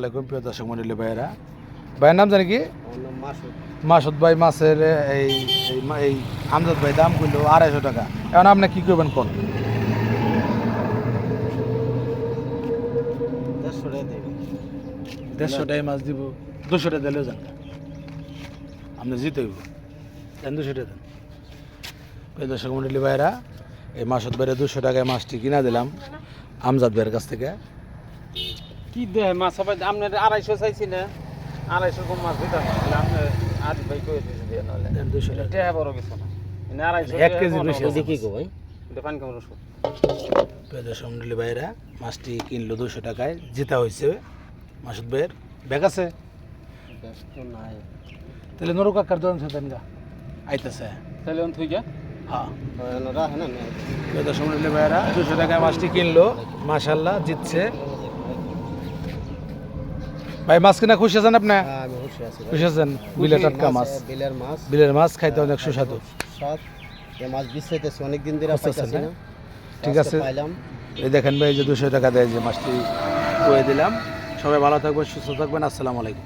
আলাইকুম প্রিয় দর্শক মন্ডলী ভাইয়েরা, ভাইয়ের নাম জানি কি? মাসুদ ভাই। মাছের এই এই আমজাদ ভাই দাম করলো 250 টাকা। এখন আপনি কি করবেন কোন? 150 টাকায় মাছ দিব, 200 টাকা দিলেও যান, আপনি জিতে হইব, দেন 200 টাকা দেন। প্রিয় দর্শক মন্ডলী ভাইয়েরা, এই মাসুদ ভাইয়ের 200 টাকায় মাছটি কিনা দিলাম আমজাদ ভাইয়ের কাছ থেকে। কি দেয় মাছ সবাই আপনার 250 চাইছি না, 250 কম মাছ দিতে আপনি আজ ভাই কই দিয়েছে দিয়ে নাহলে 200 টাকা এটা বড় কিছু না, 250 1 কেজি বেশি আছে। কি গো ভাই দেখান কেমন ওষুধ। প্রিয় দর্শক মন্ডলী ভাইয়েরা, মাছটি কিনলো 200 টাকায়, জেতা হয়েছে মাসুদ ভাইয়ের। ব্যাগ আছে নাই তাহলে নরু কাকার দোকান থেকে দেন গা, আইতেছে। তাহলে অন থুই যা হ্যাঁ রাখে না প্রিয় দর্শক মন্ডলী ভাইয়েরা, 200 টাকায় মাছটি কিনলো, মাশাআল্লাহ জিতছে। ভাই মাছ কিনা খুশি আছেন আপনি? আমি খুশি আছি খুশি আছেন? বিলের টাটকা মাছ, বিলের মাছ খাইতে অনেক সুস্বাদু। এই মাছ বিছাইতেছি অনেক দিন ধরে পাইতাছি না। ঠিক আছে, পাইলাম। এই দেখেন ভাই, যে 200 টাকা দেয় যে মাছটি করে দিলাম। সবাই ভালো থাকবেন, সুস্থ থাকবেন। আসসালামু আলাইকুম।